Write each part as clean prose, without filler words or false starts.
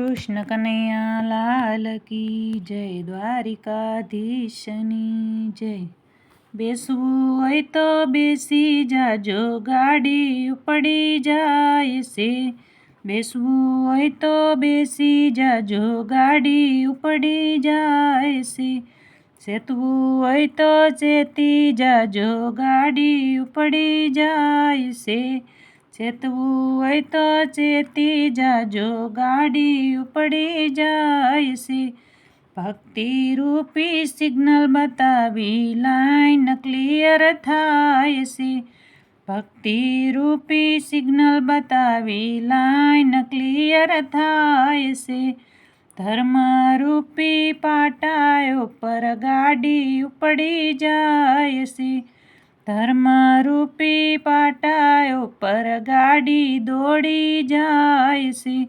કૃષ્ણ કનૈયા લાલ કી જય, દ્વારિકાધીશની જય. બેસવું હોય તો બેસી જાજો, ગાડી ઉપડી જાય છે. બેસવું હોય તો બેસી જાજો, ગાડી ઉપડી જાય છે. ચેતવું હોય તો ચેતી જાજો, ગાડી ઉપડી જાય છે. ચેતવું હોય તો ચેતી જાજો, ગાડી ઉપડી જાય છે. ભક્તિ રૂપી સિગ્નલ બતાવી લાઈન ક્લિયર થાય છે. ભક્તિ રૂપી સિગ્નલ બતાવી લાઈન ક્લિયર થાય છે. ધર્મ રૂપી પાટા ઉપર ગાડી ઉપડી જાય છે. ધર્મ રૂપી પાટા ઉપર ગાડી દોડી જાય છે.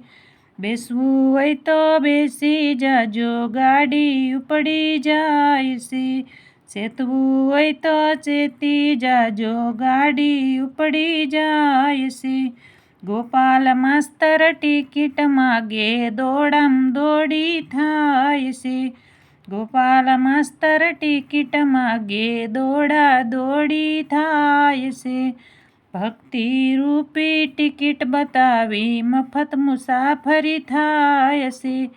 બેસવું હોય તો બેસી જાજો, ગાડી ઉપડી જાય છે. ચેતવું હોય તો ચેતી જાજો, ગાડી ઉપડી જાય છે. ગોપાલ માસ્તર ટિકિટ માગે, દોડામ દોડી થાય છે. ગોપાલ માસ્તર ટિકિટ માગે, દોડા દોડી થાય છે. ભક્તિ રૂપી ટિકિટ બતાવી મફત મુસાફરી થાય છે.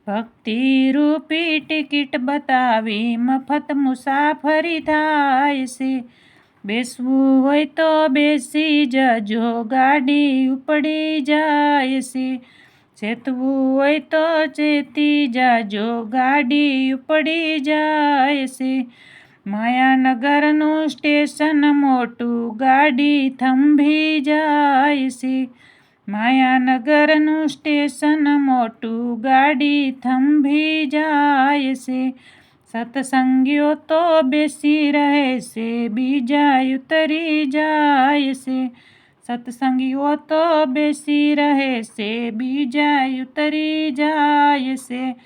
ભક્તિ રૂપી ટિકિટ બતાવી મફત મુસાફરી થાય છે. બેસવું હોય તો બેસી જાજો, ગાડી ઉપડી જાય છે. ચેતવું હોય તો ચેતી જાજો, ગાડી ઉપડી જાય છે. માયાનગરનું સ્ટેશન મોટું, ગાડી થંભી જાય છે. માયાનગરનું સ્ટેશન મોટું, ગાડી થંભી જાય છે. સત્સંગીઓ તો બેસી રહે છે, બીજા ઉતરી જાય છે. સત્સંગીઓ તો બેસી રહે છે, બીજા ઉતરી જાય છે.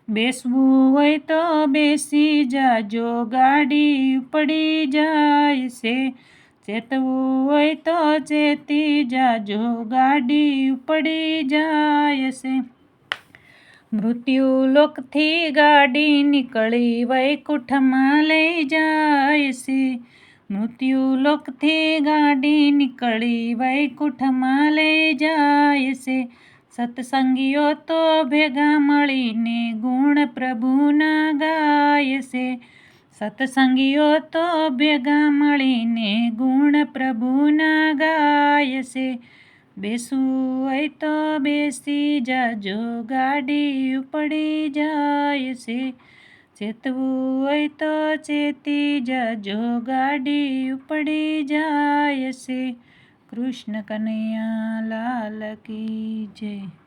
બેસવું હોય તો બેસી જાજો, ગાડી ઉપડી જાય છે. ચેતવું હોય તો ચેતી જાજો, ગાડી ઉપડી જાય છે. મૃત્યુલોકથી ગાડી નીકળી વૈકુંઠમાં લઈ જાય છે. મૃત્યુલોકથી ગાડી નીકળી વૈકુંઠમાં લઈ જાય છે. સત્સંગીઓ તો ભેગા મળીને ગુણ પ્રભુના ગાય છે. સત્સંગીઓ તો ભેગા મળીને ગુણ પ્રભુના ગાય છે. બેસવું હોય તો બેસી જાજો, ગાડી ઉપડી જાય છે. ચેતવું હોય તો ચેતી જાજો, ગાડી ઉપડી જાય છે. કૃષ્ણ કનૈયા લાલ કી જય.